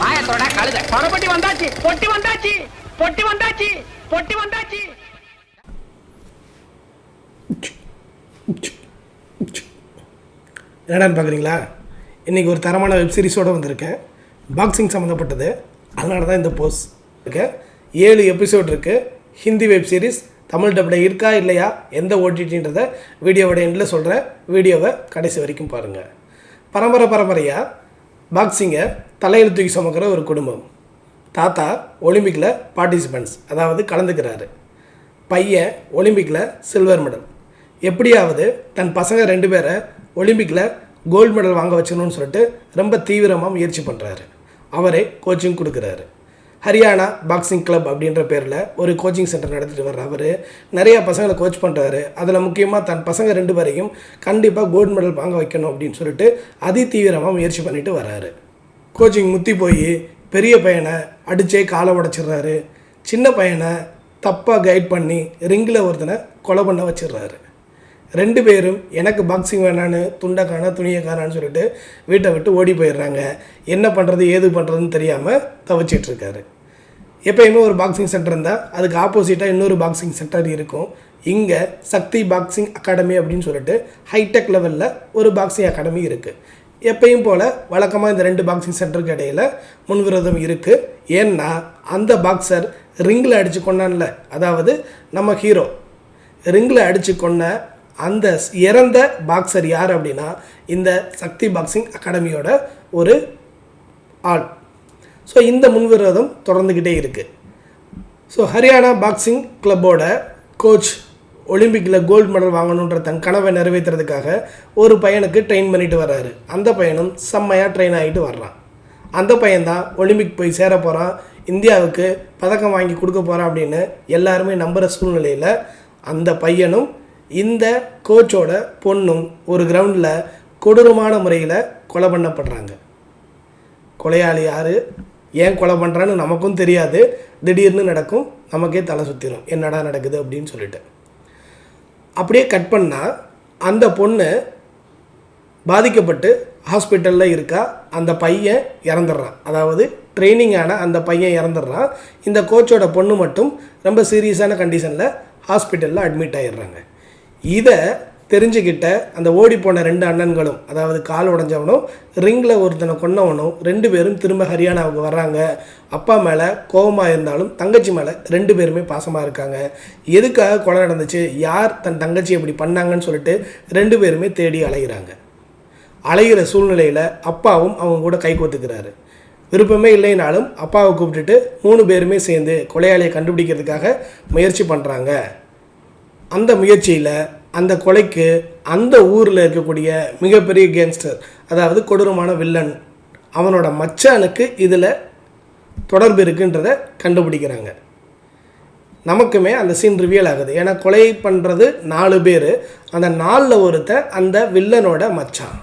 வாயத்தோட கழுத பணப்பட்டி வந்தாச்சு, பொட்டி வந்தாச்சு, பொட்டி வந்தாச்சு, பொட்டி வந்தாச்சு. என்னடான்னு பார்க்குறீங்களா? இன்றைக்கி ஒரு தரமான வெப்சீரிஸோடு வந்திருக்கேன். பாக்ஸிங் சம்மந்தப்பட்டது. அதனால தான் இந்த போஸ்ட் இருக்கு. 7 எபிசோட் இருக்குது. ஹிந்தி வெப்சீரிஸ். தமிழ் டப்பில் இருக்கா இல்லையா, எந்த ஓடிடின்றத வீடியோவோட எண்டில் சொல்கிறேன். வீடியோவை கடைசி வரைக்கும் பாருங்கள். பரம்பரையாக பாக்ஸிங்கை தலையில் தூக்கி சுமக்கிற ஒரு குடும்பம். தாத்தா ஒலிம்பிக்கில் பார்ட்டிசிபெண்ட்ஸ், அதாவது கலந்துக்கிறாரு. பையன் ஒலிம்பிக்கில் சில்வர் மெடல். எப்படியாவது தன் பசங்க 2 பேரை ஒலிம்பிக்கில் கோல்டு மெடல் வாங்க வச்சணும்னு சொல்லிட்டு ரொம்ப தீவிரமாக முயற்சி பண்ணுறாரு. அவரே கோச்சிங் கொடுக்குறாரு. ஹரியானா பாக்ஸிங் கிளப் அப்படின்ற பேரில் ஒரு கோச்சிங் சென்டர் நடத்திட்டு வர்ற அவர் நிறையா பசங்களை கோச் பண்ணுறாரு. அதில் முக்கியமாக தன் பசங்க 2 பேரையும் கண்டிப்பாக கோல்டு மெடல் வாங்க வைக்கணும் அப்படின்னு சொல்லிட்டு தீவிரமாக முயற்சி பண்ணிட்டு வர்றாரு. கோச்சிங் முத்தி போய் பெரிய பையனை அடித்தே காலை உடைச்சிடுறாரு. சின்ன பையனை தப்பாக கைட் பண்ணி ரிங்கில் ஒருத்தனை கொலை பண்ண வச்சிடுறாரு. 2 பேரும் எனக்கு பாக்ஸிங் வேணான்னு துண்டைக்கான துணியக்கானான்னு சொல்லிட்டு வீட்டை விட்டு ஓடி போயிடுறாங்க. என்ன பண்ணுறது ஏது பண்ணுறதுன்னு தெரியாமல் தவிச்சிட்ருக்காரு. எப்போயுமே ஒரு பாக்ஸிங் சென்டர் இருந்தால் அதுக்கு ஆப்போசிட்டாக இன்னொரு பாக்ஸிங் சென்டர் இருக்கும். இங்கே சக்தி பாக்ஸிங் அகாடமி அப்படின்னு சொல்லிட்டு ஹைடெக் லெவலில் ஒரு பாக்ஸிங் அகாடமி இருக்குது. எப்பயும் போல் வழக்கமாக இந்த 2 பாக்ஸிங் சென்டருக்கு இடையில் முன்விரோதம் இருக்குது. ஏன்னா அந்த பாக்ஸர் ரிங்கில் அடித்து கொண்டான்ல, அதாவது நம்ம ஹீரோ ரிங்கில் அடித்து கொண்ட அந்த இறந்த பாக்ஸர் யார் அப்படின்னா இந்த சக்தி பாக்ஸிங் அகாடமியோட ஒரு ஆள். ஸோ இந்த முன்விரோதம் தொடர்ந்துக்கிட்டே இருக்குது. ஸோ ஹரியானா பாக்ஸிங் கிளப்போட கோச் ஒலிம்பிக்கில் கோல்டு மெடல் வாங்கணுன்ற தன் கனவை நிறைவேற்றுறதுக்காக ஒரு பையனுக்கு ட்ரெயின் பண்ணிட்டு வர்றாரு. அந்த பையனும் செம்மையாக ட்ரெயின் ஆகிட்டு வர்றான். அந்த பையன்தான் ஒலிம்பிக் போய் சேர போகிறான், இந்தியாவுக்கு பதக்கம் வாங்கி கொடுக்க போகிறான் அப்படின்னு எல்லாருமே நம்புகிற சூழ்நிலையில் அந்த பையனும் இந்த கோச்சோட பொண்ணும் ஒரு கிரவுண்டில் கொடூரமான முறையில் கொலை பண்ணப்படுறாங்க. கொலையாளி யார், ஏன் கொலை பண்ணுறான்னு நமக்கும் தெரியாது. திடீர்னு நடக்கும், நமக்கே தலை சுற்றிடும் என்னடா நடக்குது அப்படின்னு சொல்லிட்டு. அப்படியே கட் பண்ணால் அந்த பொண்ணு பாதிக்கப்பட்டு ஹாஸ்பிட்டலில் இருக்கா. அந்த பையன் இறந்துடுறான், அதாவது ட்ரைனிங்கான அந்த பையன் இறந்துடுறான். இந்த கோச்சோட பொண்ணு மட்டும் ரொம்ப சீரியஸான கண்டிஷனில் ஹாஸ்பிட்டலில் அட்மிட் ஆகிடுறாங்க. இதை தெரிஞ்சுக்கிட்ட அந்த ஓடிப்போன 2 அண்ணன்களும், அதாவது கால் உடைஞ்சவனும் ரிங்கில் ஒருத்தனை கொன்னவனும் 2 பேரும் திரும்ப ஹரியானாவுக்கு வர்றாங்க. அப்பா மேலே கோபமாக இருந்தாலும் தங்கச்சி மேலே 2 பேருமே பாசமாக இருக்காங்க. எதுக்காக கொலை நடந்துச்சு, யார் தன் தங்கச்சி எப்படி பண்ணாங்கன்னு சொல்லிட்டு 2 பேருமே தேடி அலைகிற சூழ்நிலையில் அப்பாவும் அவங்க கூட கை கோத்துக்கிறாரு. விருப்பமே இல்லைனாலும் அப்பாவை கூப்பிட்டுட்டு 3 பேருமே சேர்ந்து கொலையாளியை கண்டுபிடிக்கிறதுக்காக முயற்சி பண்ணுறாங்க. அந்த முயற்சியில் அந்த கொலைக்கு அந்த ஊரில் இருக்கக்கூடிய மிகப்பெரிய கேங்ஸ்டர், அதாவது கொடூரமான வில்லன், அவனோட மச்சானுக்கு இதில் தொடர்பு இருக்குன்றதை கண்டுபிடிக்கிறாங்க. நமக்குமே அந்த சீன் ரிவியல் ஆகுது. ஏன்னா கொலை பண்ணுறது 4 பேர், அந்த 4ல் ஒருத்தன் அந்த வில்லனோட மச்சான்.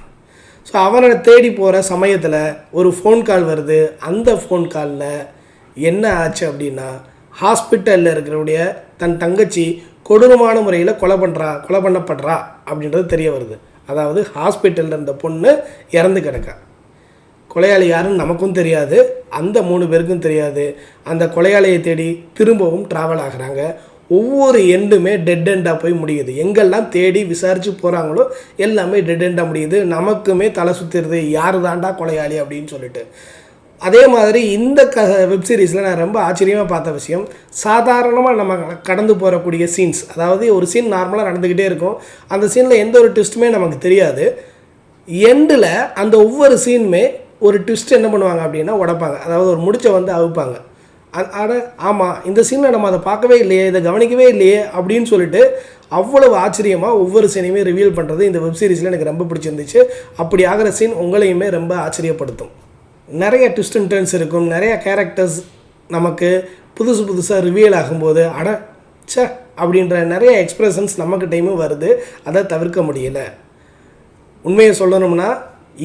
ஸோ அவனை தேடி போகிற சமயத்தில் ஒரு ஃபோன் கால் வருது. அந்த ஃபோன் காலில் என்ன ஆச்சு அப்படின்னா, ஹாஸ்பிட்டலில் இருக்கிறவுடைய தன் தங்கச்சி கொடூரமான முறையில் கொலை பண்ணப்படுறா அப்படின்றது தெரிய வருது. அதாவது ஹாஸ்பிட்டலில் இருந்த பொண்ணு இறந்து கிடக்கா. கொலையாளி யாருன்னு நமக்கும் தெரியாது, அந்த 3 பேருக்கும் தெரியாது. அந்த கொலையாளியை தேடி திரும்பவும் ட்ராவல் ஆகிறாங்க. ஒவ்வொரு எண்டுமே டெட் எண்டாக போய் முடியுது. எங்கெல்லாம் தேடி விசாரித்து போகிறாங்களோ எல்லாமே டெட் எண்டாக முடியுது. நமக்குமே தலை சுற்றிடுது, யார் தாண்டா கொலையாளி அப்படின்னு சொல்லிட்டு. அதே மாதிரி இந்த வெப்சீரிஸில் நான் ரொம்ப ஆச்சரியமாக பார்த்த விஷயம், சாதாரணமாக நம்ம கடந்து போகக்கூடிய சீன்ஸ், அதாவது ஒரு சீன் நார்மலாக நடந்துக்கிட்டே இருக்கும். அந்த சீனில் எந்த ஒரு ட்விஸ்ட்டுமே நமக்கு தெரியாது. எண்டில் அந்த ஒவ்வொரு சீனுமே ஒரு ட்விஸ்ட் என்ன பண்ணுவாங்க அப்படின்னா உடைப்பாங்க, அதாவது ஒரு முடிச்சை அவுப்பாங்க. ஆனால் ஆமாம், இந்த சீனில் நம்ம அதை பார்க்கவே இல்லையே, இதை கவனிக்கவே இல்லையே அப்படின்னு சொல்லிட்டு அவ்வளவு ஆச்சரியமாக ஒவ்வொரு சீனையுமே ரிவீல் பண்ணுறது இந்த வெப்சீரிஸில் எனக்கு ரொம்ப பிடிச்சிருந்துச்சு. அப்படி ஆகிற சீன் உங்களையுமே ரொம்ப ஆச்சரியப்படுத்தும். நிறைய ட்விஸ்ட் அண்ட் டர்ன்ஸ் இருக்கும். நிறைய கேரக்டர்ஸ் நமக்கு புதுசாக ரிவீல் ஆகும்போது சே அப்படின்ற நிறைய எக்ஸ்ப்ரெஷன்ஸ் நமக்கிட்டையுமே வருது. அதை தவிர்க்க முடியலை. உண்மையை சொல்லணும்னா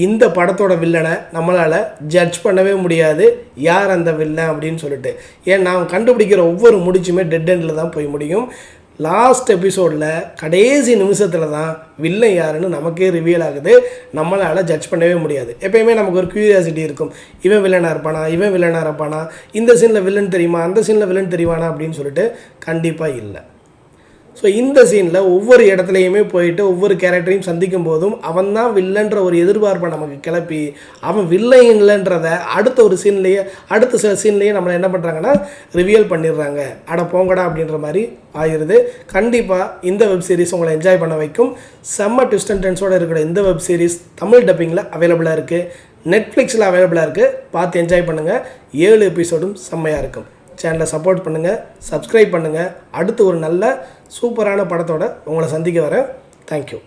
இந்த படத்தோட வில்லனை நம்மளால் ஜட்ஜ் பண்ணவே முடியாது, யார் அந்த வில்லன் அப்படின்னு சொல்லிட்டு. ஏன்னா அவன் கண்டுபிடிக்கிற ஒவ்வொரு முடிச்சுமே டெட் எண்டில் தான் போய் முடியும். லாஸ்ட் எபிசோடில் கடைசி நிமிஷத்தில் தான் வில்லன் யாருன்னு நமக்கே ரிவீல் ஆகுது. நம்மளால் ஜட்ஜ் பண்ணவே முடியாது. எப்பயுமே நமக்கு ஒரு க்யூரியாசிட்டி இருக்கும், இவன் வில்லனாக இருப்பானா, இவன் வில்லனாக இருப்பானா, இந்த சீனில் வில்லன் தெரியுமா, அந்த சீனில் வில்லன் தெரியுமானா அப்படின்னு சொல்லிட்டு கண்டிப்பாக இல்லை. ஸோ இந்த சீனில் ஒவ்வொரு இடத்துலையுமே போயிட்டு ஒவ்வொரு கேரக்டரையும் சந்திக்கும் போதும் அவன் தான் வில்லன்ற ஒரு எதிர்பார்ப்பை நமக்கு கிளப்பி அவன் வில்லன் இல்லைன்றதை அடுத்த சில சீன்லேயே நம்மளை என்ன பண்ணுறாங்கன்னா ரிவியல் பண்ணிடுறாங்க. அட போங்கடா அப்படின்ற மாதிரி ஆயிடுது. கண்டிப்பாக இந்த வெப் சீரிஸ் உங்களை என்ஜாய் பண்ண வைக்கும். செம்ம ட்விஸ்ட் அண்ட் டர்ன்ஸோடு இருக்கிற இந்த வெப் சீரிஸ் தமிழ் டப்பிங்கில் அவைலபிளாக இருக்குது, நெட்ஃப்ளிக்ஸில் அவைலபிளாக இருக்குது. பார்த்து என்ஜாய் பண்ணுங்கள். 7 எபிசோடும் செம்மையாக இருக்கும். சேனலை சப்போர்ட் பண்ணுங்கள், சப்ஸ்கிரைப் பண்ணுங்கள். அடுத்து ஒரு நல்ல சூப்பரான படத்தோட உங்களை சந்திக்க வரேன். தேங்க்யூ.